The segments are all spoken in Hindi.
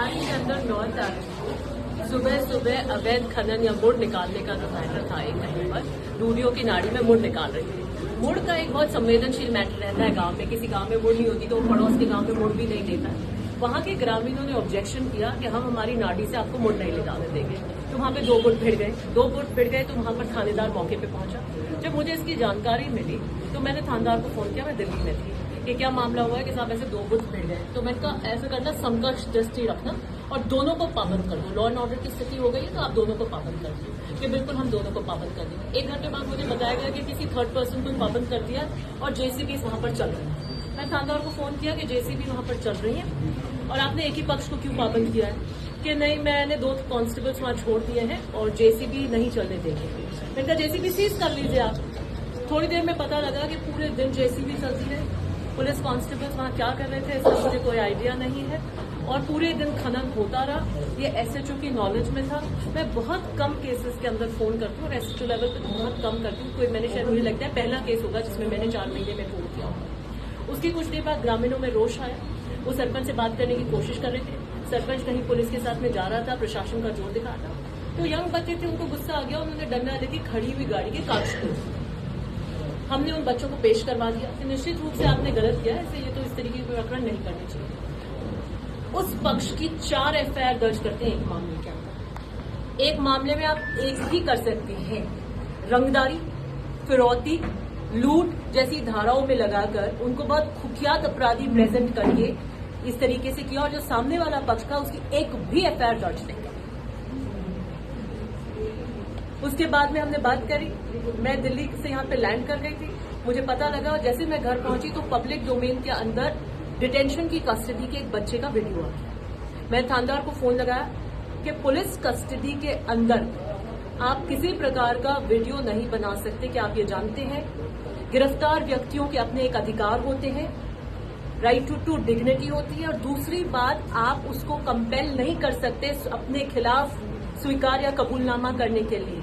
बिहार के अंदर 9 तारीख को सुबह अवैध खनन या मुड़ निकालने का जो मैटर था एक कहीं पर रूढ़ियों की नाड़ी में मुड़ निकाल रही थी। मुड़ का एक बहुत संवेदनशील मैटर रहता है गांव में। किसी गांव में मुड़ नहीं होती तो वो पड़ोस के गांव में मुड़ भी नहीं देता। वहां के ग्रामीणों ने ऑब्जेक्शन किया कि हम हमारी नाड़ी से आपको मुड़ नहीं निकालने देंगे। तो वहां पे 2 गुट भिड़ गए तो वहां पर थानेदार मौके पे पहुंचा। जब मुझे इसकी जानकारी मिली तो मैंने थानेदार को फोन किया। मैं दिल्ली में थी कि क्या मामला हुआ है कि साहब ऐसे 2 गुट भिड़ गए। तो मैंने कहा ऐसा करना, समकक्ष दृष्टि रखना और दोनों को पाबंद कर दो। लॉ एंड ऑर्डर की स्थिति हो गई है तो आप दोनों को पाबंद कर दो। कि बिल्कुल हम दोनों को पाबंद कर देंगे। 1 घंटे बाद मुझे बताया गया कि किसी थर्ड पर्सन को पाबंद कर दिया और जेसीबी वहां पर चल रही है। मैं थानेदार को फोन किया कि जेसीबी वहां पर चल रही है और आपने एक ही पक्ष को क्यों पाबंद किया है। कि नहीं, मैंने 2 कांस्टेबल्स वहां छोड़ दिए हैं और जेसीबी नहीं चलने देंगे। मैंने कहा जेसीबी सीज कर लीजिए आप। थोड़ी देर में पता लगा कि पूरे दिन जेसीबी चलती रही। पुलिस कांस्टेबल्स वहां क्या कर रहे थे इसका मुझे कोई आइडिया नहीं है और पूरे दिन खनन होता रहा। ये एसएचओ की नॉलेज में था। मैं बहुत कम केसेस के अंदर फोन करती हूँ और एसएचओ लेवल पे बहुत कम करती हूँ। कोई मैंने शायद मुझे लगता है पहला केस होगा जिसमें मैंने 4 महीने में फोन किया होगा। उसकी कुछ देर बाद ग्रामीणों में रोष आया। वो सरपंच से बात करने की कोशिश कर रहे थे। सरपंच कहीं पुलिस के साथ में जा रहा था, प्रशासन का जोर दिखा रहा था। तो यंग बच्चे थे, उनको गुस्सा आ गया। उन्होंने डंडा लेके खड़ी हुई गाड़ी के कागज तोड़े। हमने उन बच्चों को पेश करवा दिया कि निश्चित रूप से आपने गलत किया है, ये तो इस तरीके के प्रकरण नहीं करने चाहिए। उस पक्ष की 4 एफआईआर दर्ज करते हैं एक मामले के अंदर। एक मामले में आप एक ही कर सकते हैं, रंगदारी, फिरौती, लूट जैसी धाराओं में लगाकर उनको बहुत कुख्यात अपराधी प्रेजेंट करके इस तरीके से किया और जो सामने वाला पक्ष था उसकी एक भी एफआईआर दर्ज नहीं की। उसके बाद में हमने बात करी। मैं दिल्ली से यहाँ पे लैंड कर गई थी। मुझे पता लगा और जैसे मैं घर पहुंची तो पब्लिक डोमेन के अंदर डिटेंशन की कस्टडी के एक बच्चे का वीडियो आ गया। मैं थानेदार को फोन लगाया कि पुलिस कस्टडी के अंदर आप किसी प्रकार का वीडियो नहीं बना सकते। क्या आप ये जानते हैं गिरफ्तार व्यक्तियों के अपने एक अधिकार होते हैं, राइट टू डिग्निटी होती है और दूसरी बात आप उसको कंपेल नहीं कर सकते अपने खिलाफ स्वीकार या कबूलनामा करने के लिए।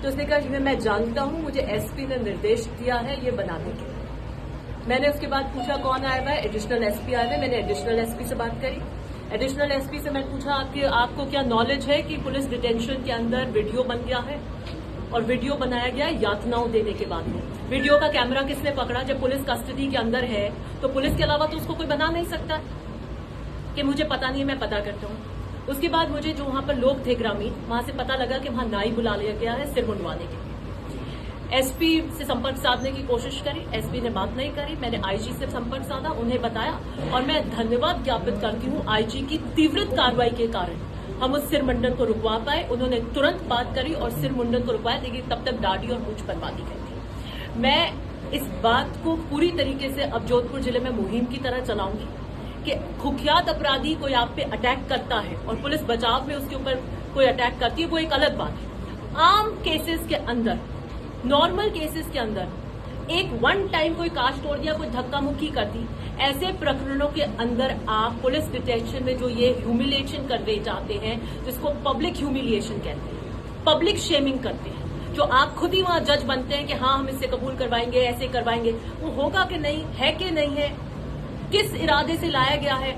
तो उसने कहा कि मैं जानता हूं, मुझे एसपी ने निर्देश दिया है ये बनाने के लिए। मैंने उसके बाद पूछा कौन आया हुआ है, एडिशनल एसपी आया है। मैंने एडिशनल एसपी से बात करी। एडिशनल एसपी से मैंने पूछा आपको क्या नॉलेज है कि पुलिस डिटेंशन के अंदर वीडियो बन गया है और वीडियो बनाया गया यातनाओं देने के बाद में। वीडियो का कैमरा किसने पकड़ा? जब पुलिस कस्टडी के अंदर है तो पुलिस के अलावा तो उसको कोई बना नहीं सकता। कि मुझे पता नहीं है, मैं पता करता हूँ। उसके बाद मुझे जो वहां पर लोग थे ग्रामीण, वहां से पता लगा कि वहां नाई बुला लिया गया है सिर मुंडवाने के लिए। एसपी से संपर्क साधने की कोशिश करी, एसपी ने बात नहीं करी। मैंने आईजी से संपर्क साधा, उन्हें बताया और मैं धन्यवाद ज्ञापित करती हूँ आईजी की तीव्र कार्रवाई के कारण हम उस सिर मुंडन को रुकवा पाए। उन्होंने तुरंत बात करी और सिर मुंडन को रुकवाया, लेकिन तब तक दाढ़ी और मूंछ बनवा दी गई थी। मैं इस बात को पूरी तरीके से अब जोधपुर जिले में मुहिम की तरह चलाऊंगी कि कुख्यात अपराधी कोई आप पे अटैक करता है और पुलिस बचाव में उसके ऊपर कोई अटैक करती है, वो एक अलग बात है। आम केसेस के अंदर, नॉर्मल केसेस के अंदर एक वन टाइम कोई कांच तोड़ दिया, कोई धक्का मुक्की कर दी, ऐसे प्रकरणों के अंदर आप पुलिस डिटेंशन में जो ये ह्यूमिलिएशन करने जाते हैं, जिसको पब्लिक ह्यूमिलिएशन कहते हैं, पब्लिक शेमिंग करते हैं, जो आप खुद ही वहां जज बनते हैं कि हाँ हम इससे कबूल करवाएंगे, ऐसे करवाएंगे, वो होगा कि नहीं है कि नहीं है, किस इरादे से लाया गया है।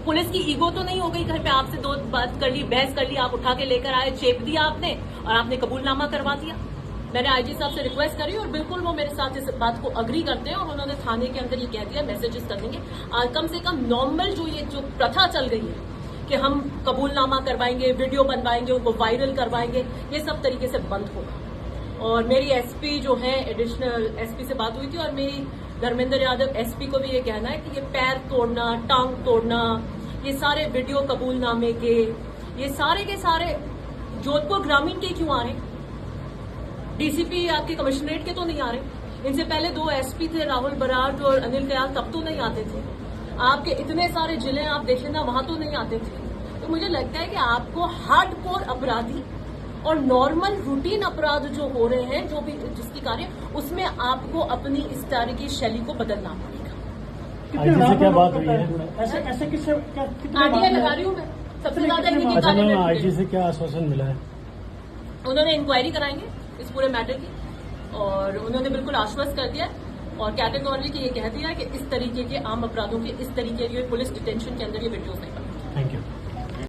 पुलिस की ईगो तो नहीं हो गई, घर पे आपसे 2 बात कर ली, बहस कर ली, आप उठा के लेकर आए, चेप दिया आपने और आपने कबूलनामा करवा दिया। मैंने आईजी साहब से रिक्वेस्ट करी और बिल्कुल वो मेरे साथ इस बात को अग्री करते हैं और उन्होंने थाने के अंदर ये कह दिया मैसेजेस कर देंगे। कम से कम नॉर्मल जो प्रथा चल गई है कि हम कबूलनामा करवाएंगे, वीडियो बनवाएंगे, उनको वायरल करवाएंगे, ये सब तरीके से बंद होगा। और मेरी एसपी जो है, एडिशनल एसपी से बात हुई थी और मेरी धर्मेंद्र यादव एसपी को भी ये कहना है कि ये पैर तोड़ना, टांग तोड़ना, ये सारे वीडियो कबूलनामे के, ये सारे के सारे जोधपुर ग्रामीण के क्यों आ रहे? डीसीपी आपके कमिश्नरेट के तो नहीं आ रहे। इनसे पहले 2 एसपी थे, राहुल बराड़ और अनिल कयाल, तब तो नहीं आते थे। आपके इतने सारे जिले आप देखें ना, वहां तो नहीं आते थे। तो मुझे लगता है कि आपको हार्डकोर अपराधी और नॉर्मल रूटीन अपराध जो हो रहे हैं, जो भी जिसकी कार्य, उसमें आपको अपनी इस तरह की शैली को बदलना पड़ेगा। आईजी से क्या बात हुई है? ऐसे किससे आईडी लगा रही हूँ मैं सबसे ज्यादा इन्हीं की कार्य। आईजी से क्या आश्वासन मिला है? उन्होंने इंक्वायरी कराएंगे इस पूरे मैटर की और उन्होंने बिल्कुल आश्वस्त कर दिया और कैटेगोरिकली ये कह दिया कि इस तरीके के आम अपराधों के इस तरीके के पुलिस डिटेंशन के अंदर ये वीडियोस नहीं बनेंगे। Thank you.